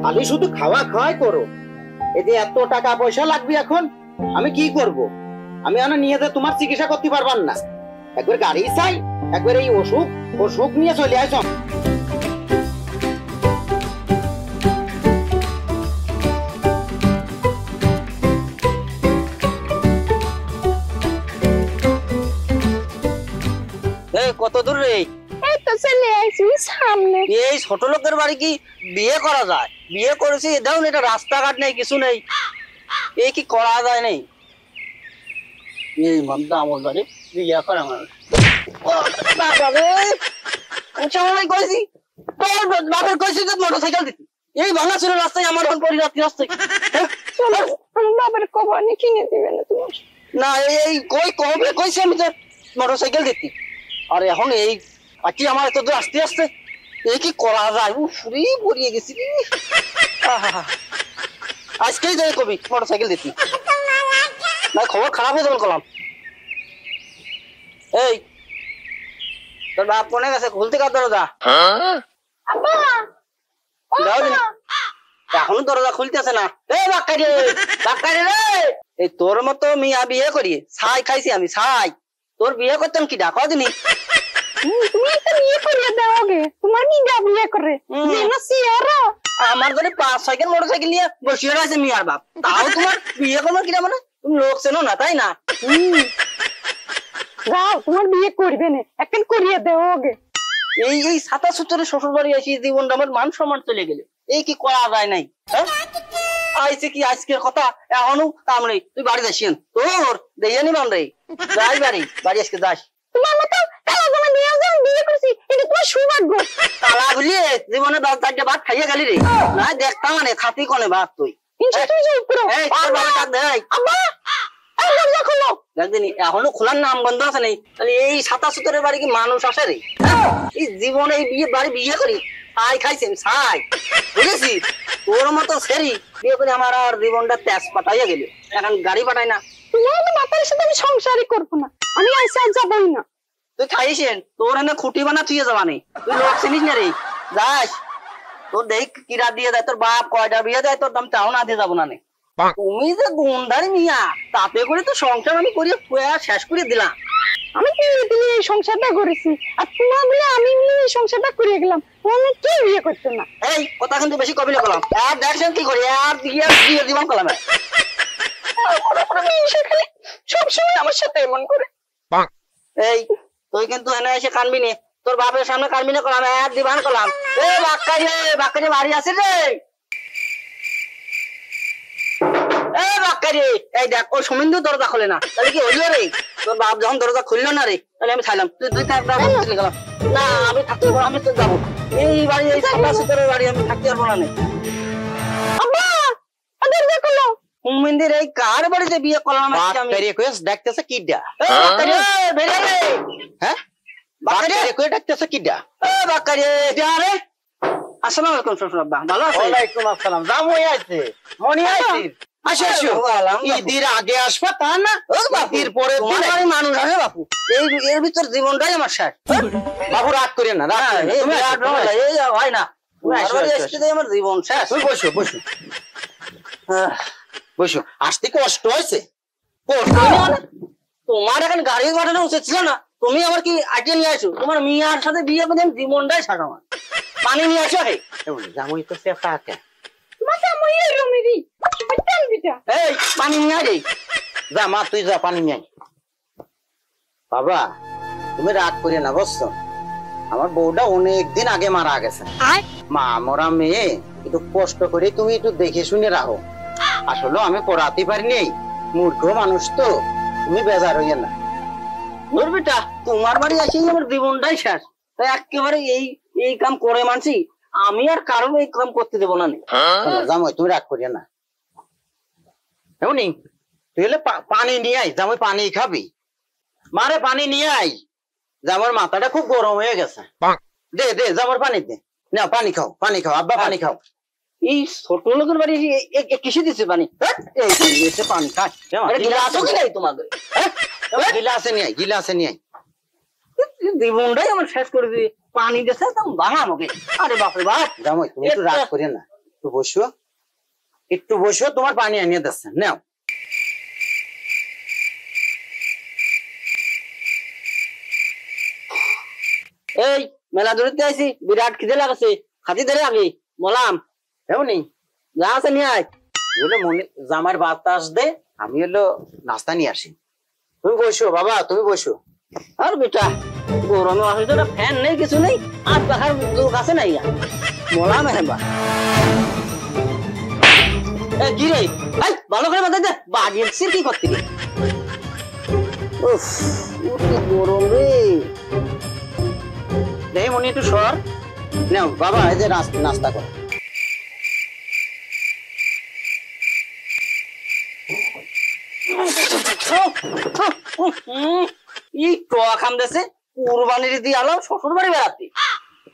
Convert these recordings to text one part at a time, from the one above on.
খালি শুধু খাওয়া খাওয়াই করো। এতে এত টাকা পয়সা লাগবে এখন, আমি কি করব? আমি নিয়ে যে তোমার চিকিৎসা করতে পারবার না। একবার গাড়ি চাই, একবার এই অসুখ নিয়ে চলে আসো। কত দূর রে? এই তো চলে আইছি সামনে। এই ছোট লোকের বাড়ি কি বিয়ে করা যায়? বিয়ে করেছি, দেখুন এটা রাস্তাঘাট নেই, কিছু নেই, এই কি করা যায়? নেই এই মধ্যে আমার বাড়ি বিয়ে করা মানুষ। মোটরসাইকেল দিতি এই ভাঙা ছিল রাস্তায়, আমার পরিরাত্রি রাস্তায়। বাবার কবানি কিনে দিবে না তোমার? না এই কই কবে কইছি আমি তো মোটরসাইকেল দিতি, আর এখন এই পাখি আমার এত দূর আসতে আসতে এই কি করা যায়? ফুরি পড়িয়ে গেছি। আজকেই যাই কবি মোটরসাইকেল দিতি না, খবর খারাপ হয়ে যাবে কলাম। এই তোর বাপ কোনে গেছে? খুলতে কার দরজা? এখনো দরজা খুলতেছে না। বাক্কারি রে, এই তোর মতো মিয়া বিয়ে করি ছাই খাইছি আমি, ছাই। তোর বিয়ে করতাম কি ডাক দিনি? তুমি তো বিয়ে করে দাওগে, তোমার কি বিয়ে করে না সিয়ারা? আমার ঘরে 5 মোটরসাইকেল নিয়ে বসিয়ে আছে মিয়ার বাপ, তাও তোমার বিয়ে করবো কিনা? মানে তুমি লোক চেনো না, তাই না? যাও, তোমার বিয়ে করবে না, এখন করিয়ে দাওগে। এই সাতা সুতরে শ্বশুর বাড়ি আসি জীবনটা আমার মান সম্মান চলে গেলে, এই কি করা যায় নাই? আইছে কি আজকের কথা, এখনো কাম নেই। তুই বাড়ি যাসিয়েন, তোর দেখে নি মান রে, যাই বাড়ি আজকে যাস। তোমার মতো কালা জামা দিয়ে যখন বিয়ে করছি, এটা তোমার সৌভাগ্য। কালা বুঝিয়ে জীবনে 10-4টা ভাত খাইয়ে গেলি রে, না দেখতাম মানে খাতি কোনে ভাত তুই। এখনো খোলার নাম গন্ধ আছে নেই, তাহলে এই সাতা সুতরের বাড়ি কি মানুষ আসে রে? এই জীবনে এই বাড়ি বিয়ে করি ছাই খাইছি ছাই, বুঝেছি? তোর মতো সেরি বিয়ে করে আমার আর জীবনটা তেজ পাঠাইয়া গেল, এখন গাড়ি পাঠাই না। তোমার মাতার সাথে আমি সংসারই করবো না, আমি আইসা যাবই না। তুই খাইছেন, তোর এনে খুঁটি বানা তুই যাবা নেই, তুই লোক চিনিস না রে, যাস। তোর দেখ কিরা দিয়ে দেয়, তোর বাপ কয়টা বিয়ে দেয়, তোর দাম চাও না দিয়ে যাবো না। তুমি যে গুন্ডারি মিয়া, তাতে করে তো সংসার আমি করিয়ে শেষ করে দিলাম। আমি কি দিলে এই সংসারটা করেছি, আর তোমার বলে আমি মিলে এই সংসারটা করে গেলাম, তুমি কি বিয়ে করতে না? এই কথা কিন্তু বেশি কবিলে করলাম, আর দেখছেন কি করি, আর দিয়ে দিবান করলাম। সবসময় আমার সাথে এমন করে। এই তুই কিন্তু এনে এসে কানবি নি, তোর বাপের সামনে কানবি না করলাম, আর দিবান করলাম। এ বাক্কারি বাড়ি আছে রে, এই দেখ ওই সুমিন্দু দরজা খোলে না, তাহলে কি হইলো রে? তোর বাপ যখন দরজা খুললো না রে, তাহলে আমি খাইলাম। তুই গেলাম না, আমি থাকতে পারবো, আমি তো যাবো। এই বাড়ি এই সাদা সুতরের বাড়ি আমি থাকতে পারবো না। সুমিন্দির এই কার বাড়িতে বিয়ে করলাম? দেখতেছে কিডা? হ্যাঁ ডাকতেছে কিডা? আসসালামু আলাইকুম শ্বশুর আব্বা, ভালো আছেন? ওয়ালাইকুম আসসালাম। জামাই আইছে, মনি আইছে। ঈদের আগে আসবা তা না, ঈদের পরে মানুষ আসে বাপু। এর ভিতর জীবনটাই আমার শেষ। বাবু রাগ করে না, হয় না, আমার জীবন শেষ। বসো বসো বসো। আসতে কষ্ট হয়েছে? তোমার এখন গাড়ি পাঠানো উচিত ছিল না, তুমি আবার কি আইডিয়া নিয়ে আসো? তোমার মিয়ার সাথে বিয়ে করে জীবনটাই শেষ আমার। পানি নিয়ে আসো। হে জামুই তো চেপা কে এই পানি নিয়ে আয়, যা মা তুই যা পানি নিয়ে আয়। বাবা তুমি রাগ করে না, বুঝছো? আমার বউটা অনেকদিন আগে মারা গেছে, মা মরা মেয়ে, একটু কষ্ট করে তুমি একটু দেখে শুনে রাখো। আসলে আমি পড়াতে পারিনি, মূর্খ মানুষ তো, তুমি বেজার হইয়া না। তোর বেটা তোমার বাড়ি আসি আমার জীবনটাই শেষ, একেবারে এই কাম করে মানছি আমি, আর কারণ এই কাম করতে দেবো না। জামাই তুমি রাগ করিয়া না, এমনি তুই হলে পানি নিয়ে আই। জামাই পানি খাবি? মারে পানি নিয়ে আই, জামার মাথাটা খুব গরম হয়ে গেছে। দে দে জামার পানি দে, না পানি খাও, পানি খাও আব্বা, পানি খাও। এই ছোট লোকের বাড়ি কিসে দিচ্ছে পানি? পানি খাই তোমাদের গিলাসে নিয়ে আই, গিলাসে নিয়ে আই। জীবনটাই আমার শেষ করে দিয়ে পানি দিয়েছে, বাহা আমাকে। আরে বাপরে বাপ, জামাই তুমি একটু রাগ করিয়ে না, একটু বসো, তোমার পানি আনিয়ে দিচ্ছেন, নাও। এই মেলা দূরতে আইছি, বিরাট খিদে লাগছে, খাতি ধরে আগে মলাম এমনি যা আছে নিয়ে আয়। মনে জামার বাতাস দে, আমি হলো নাস্তা নিয়ে আসি। তুমি বসো বাবা, তুমি বসো। আর বেটা গরমে আসলে তো ফ্যান নেই, কিছু নেই, আর পাখার লোক আছে নাই মলাম হেবা। কি রে ভাই, ভালো করে বাজাই দে, বাজিয়েছি কি করতে রে? উফ কি গরম রে। দেই মনি একটু সর, নাও বাবা, এই যে নাস্তা করো। এই টক খাম দেশে কুরবানির দিয়ে আলাম শ্বশুর বাড়ি বেড়াতে,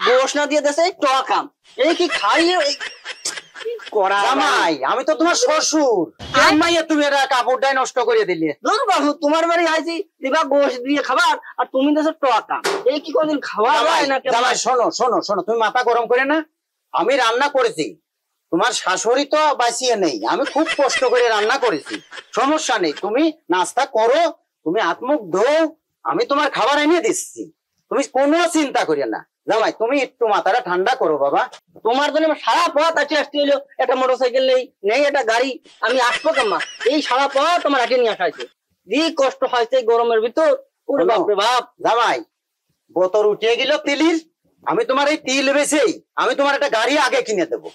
গোশ না দিয়ে দেশে টক খাম, এই কি খাই করা জামাই, আমি তো তোমার শ্বশুর, মাইয়া তুমি এরা কাপড়টাই নষ্ট করে দিলে। বাবু তোমার বাড়ি আইছি দিবা গোশ দিয়ে খাবার, আর তুমি দেশে টক খাম, এই কি কোনদিন খাওয়া যায় না? জামাই শোনো শোনো শোনো, তুমি মাথা গরম করে না, আমি রান্না করেছি, তোমার শাশুড়ি তো বাঁচিয়ে নেই, আমি খুব কষ্ট করে রান্না করেছি, সমস্যা নেই, তুমি নাস্তা করো, তুমি হাত মুখ ধো, আমি তোমার খাবার এনে দিচ্ছি, তুমি কোনো চিন্তা করিও না। জামাই তুমি একটু মাথাটা ঠান্ডা করো বাবা। তোমার জন্য সারা পথ আছে আসতে হলো, একটা মোটরসাইকেল নেই, নেই একটা গাড়ি, আমি আসবো কেমা? এই সারা পথ তোমার হাঁটিয়ে নিয়ে আসা হয়েছে, কি কষ্ট হয়েছে গরমের ভিতর। ওরে বাপরে বাপ। জামাই বোতল উঠিয়ে গেল তিলির, আমি তোমার এই তিল বেচেই আমি তোমার একটা গাড়ি আগে কিনে দেবো।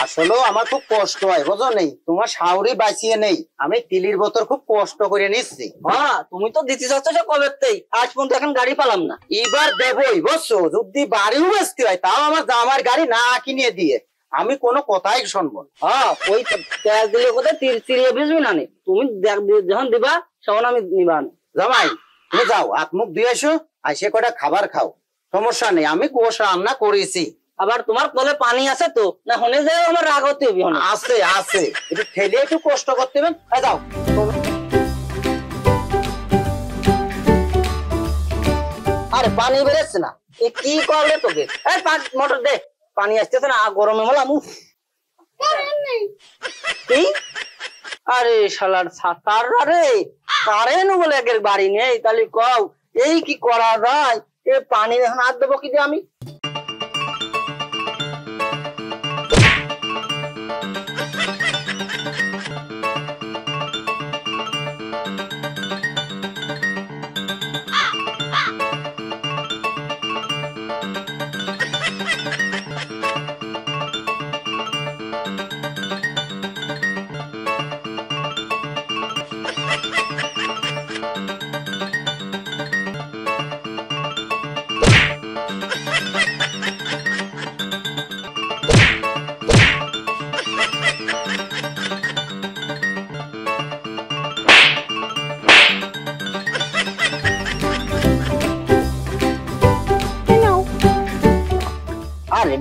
আসলে আমার খুব কষ্ট হয়, বুঝো নেই, তোমার শাওরি বাঁচিয়ে নেই, আমি তিলির বোতল খুব কষ্ট করে নিচ্ছি। হ্যাঁ তুমি তো দিতে চাচ্ছ কবেতেই, আজ পর্যন্ত এখন গাড়ি পালাম না। এবার দেবই, বুঝছো, যদি বাড়িও বেচতে হয় তাও আমার গাড়ি না কিনে দিয়ে আমি কোনো কথাই শুনবো না। হ্যাঁ ওই তেল দিলে কোথায় চিরিয়ে বেচবি না, তুমি যখন দিবা তখন আমি নিবা। জামাই তুমি যাও, হাত মুখ দিয়ে এসো, এসে কটা খাবার খাও, সমস্যা নেই, আমি গোশ রান্না করেছি। আবার তোমার কলে পানি আছে তো না, হনে যায় আমার রাগ হতে হবে? আছে আছে, একটু ঠেলে একটু কষ্ট করতে হবে, যাও। আরে পানি বেরোচ্ছে না, এ কি করলে তোকে? এই মোটর দে, পানি আসতেছে না, গরমে মলাম। কি আরে শালার ছাতার রে, কারেন্ট বলে একের বাড়ি নেই, তাহলে কও এই কি করা যায়? এ পানি এখন হাত দেবো কি দিয়ে আমি?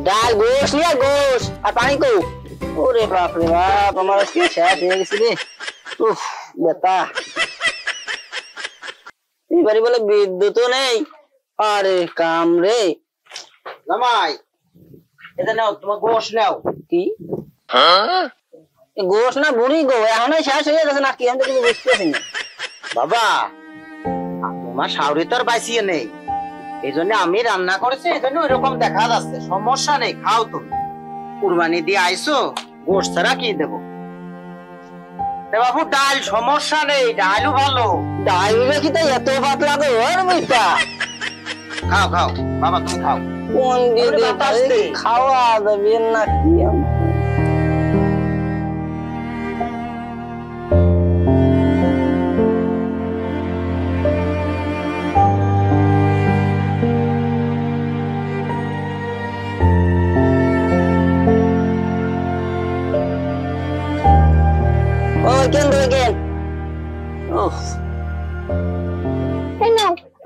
ডাল গোশ নিয়ে গোশ আর পানি কো। ওরে বাপ রে বাপ, আমার আজকে শেষ হয়ে গেছে রে। উফ বেতা, এবারে বলে বিদ্যুৎ নেই, আরে কাম রে। জামাই এটা নাও, তোমার গোশ নাও। কি গোশ না বুড়ি গো, এখন শেষ হয়ে গেছে না কি? আমি তো কিছু বুঝতেছি না বাবা, তোমার শাওরি তো আর বাঁচিয়ে নেই, এই জন্য আমি রান্না করেছি, এই জন্য ওইরকম দেখা যাচ্ছে, সমস্যা নেই, খাও তুমি, কুরবানি দিয়ে আইসো, গোশ ছাড়া কি দেবো? বাবু ডাল, সমস্যা নেই, ডালও ভালো। ডাল কি তাই এত ভাত লাগে? ওর মিটা খাও খাও বাবা, তুমি খাও। কোন দিদি খাওয়া যাবে না কি?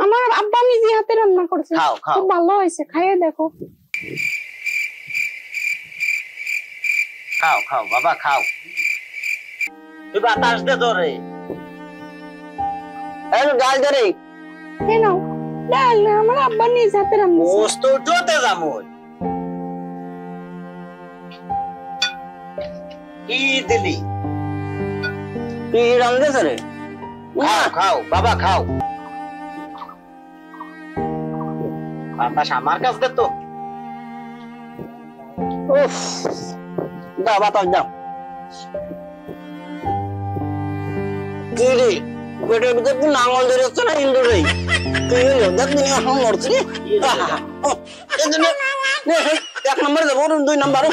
আমার আব্বা নিজে হাতে রান্না করেছে, খাও খাও, খুব ভালো হয়েছে, খাইয়ে দেখো। খাও খাও বাবা খাও। তুই বাতাস দে তোরে, ডাল দে রে। কেন ডাল না, আমার আব্বা নিজে হাতে রান্না। গোশ তো উঠোতে যাবো। কি দিলি? তুই রান্ধে রে? খাও খাও বাবা খাও। বাতাস আমার কাছ দে তো। উফ, দাও বাতাস দাও। কি রে, পেটের ভিতর তুই নাঙল ধরে হচ্ছে না ইন্দুর রে? তুই দেখ তুমি এখন মরছি রে। এক নম্বরে যাবো, 2 নম্বর।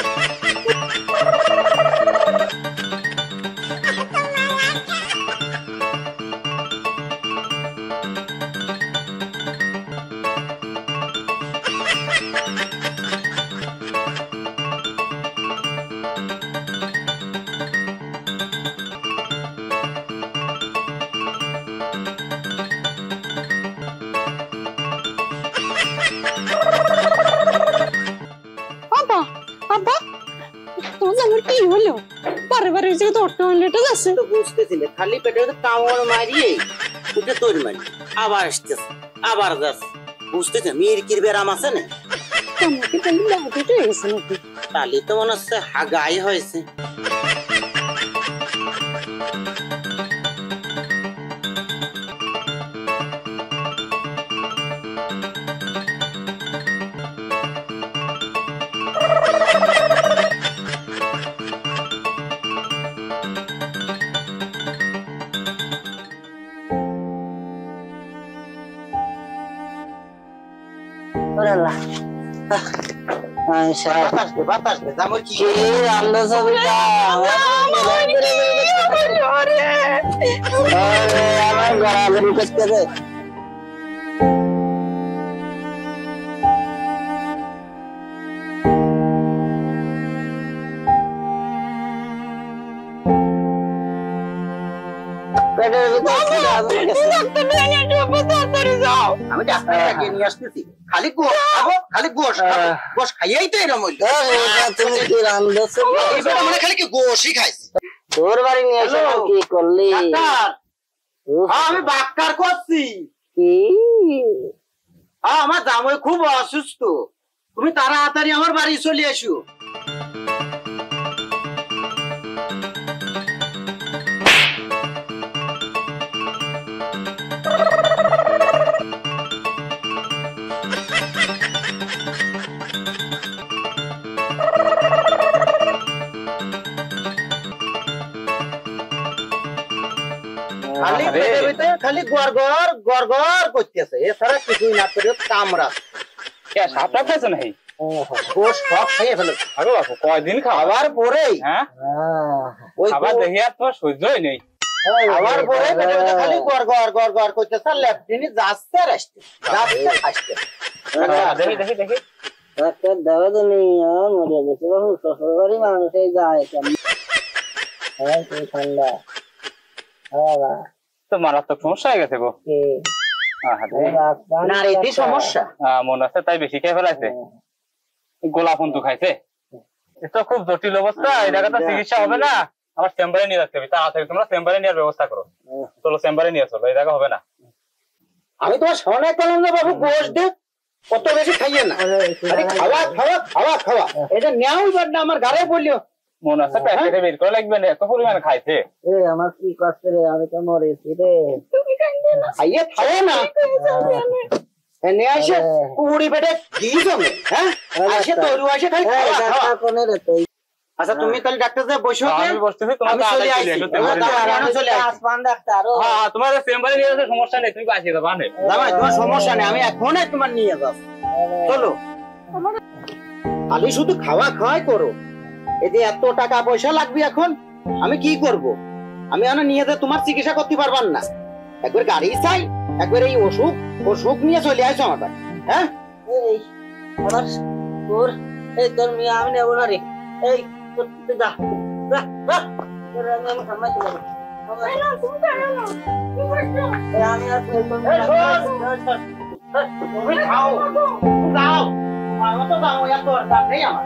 আব্বা আব্বা তোমার আমার কি হলো? বারে বারে যে তো টয়লেটে যাচ্ছে। তো বুঝতেছিলে খালি পেটে কামড় মারিয়ে উঠে তৈরি মারি আবার আসতেছে আবার যাচ্ছে। বুঝতেছে মিরকির ব্যারাম আছে না? আমাকে তাহলে লাউটে হয়ে গেছে নাকি? তাহলে তো মনে হচ্ছে হাগাই হয়েছে। বাতাস দে আমার কি আমার গড়াগড়ি করতেছে। পেটের আমি ডাক্তারকে নিয়ে আসতেছি। খালি গোশ খাবো, খালি গোশ খাবো। গোশ খাইয়াই তো এরকম হইলো। তুমি কি রান্ধছো? মানে খালি কি গোশই খাইছি। তোর বাড়ি নিয়ে এসে কি করলি? ডাক্তার, আমি বাক্কার করছি। কি আমার জামাই খুব অসুস্থ, তুমি তাড়াতাড়ি আমার বাড়ি চলে এসো। খালি পেটের ভিতরে খালি গড়গড় গড়গড় করতেছে, এছাড়া কিছুই না করে কামড়া। সাপটা খেয়েছো নাকি? গোশ সব খেয়ে ফেলো। আরে বাপু, কয়দিন খাবার পরেই হ্যাঁ ওই খাবার দেখি আর তোমার সহ্যই নেই। খাবার পরে পেটের ভিতরে খালি গড়গড় গড়গড় করতেছে, আর ল্যাট্রিনে যাচ্ছে আর আসছে, যাচ্ছে আসছে। দেখি দেখি দেখি একটা দাওয়া তো নেই, মরে গেছে বাবু। শ্বশুর বাড়ি মানুষই যায় কেমন ঠান্ডা। তো মারাত্মক সমস্যা হয়ে গেছে গো। নারীতে সমস্যা মনে আছে, তাই বেশি খেয়ে ফেলাইছে। গোলা ফন্তু খাইছে। এটা খুব জটিল অবস্থা, এই জায়গাটা চিকিৎসা হবে না। আমার চেম্বারে নিয়ে যাচ্ছে হবে, তাড়াতাড়ি তোমরা চেম্বারে নেওয়ার ব্যবস্থা করো। চলো চেম্বারে নিয়ে চলো, এই জায়গা হবে না। আমি তোমার শোনাই পেলাম না বাবু, গোশ দে কত বেশি খাইয়ে না। আরে খাওয়া খাওয়া খাওয়া খাওয়া, এটা নেওয়াই বাদ না, আমার গাড়ে বললিও। মনে আছে প্যাকেটে বের করে লাগবে না, এত পরিমাণে খাইছে। আমার কি কষ্ট রে, আমি তো মরেছি রে। খাইয়ে খাওয়া না নিয়ে আসে পুরি পেটে দিয়ে জমে। হ্যাঁ আসে তরু আসে খাই খাওয়া খাওয়া। আচ্ছা তুমি তাহলে ডাক্তার সাহেব বসো। আমি বসতেছি, তোমার তোমার চেম্বারে নিয়ে যাচ্ছে, সমস্যা নেই, তুমি বাঁচিয়ে যাবো। জামাই তোমার সমস্যা নেই, আমি এখনই তোমার নিয়ে যাব। চলো, খালি শুধু খাওয়া খাওয়াই করো। এই যে এত টাকা পয়সা লাগবে এখন, আমি কি করব? আমি এখানে নিয়ে যেয়ে তোমার চিকিৎসা করতে পারবান না। একবার গাড়ি চাই, একবার এই অসুখ নিয়ে চলে আসো আমার বাড়ি। হ্যাঁ আমার তোর এই তোর মেয়ে আমি নেবো না রে। এই যা আমি সামনে চলে আমি আর তুমি খাও যাও, আমার তো যাও, এত দরকার নেই আমার।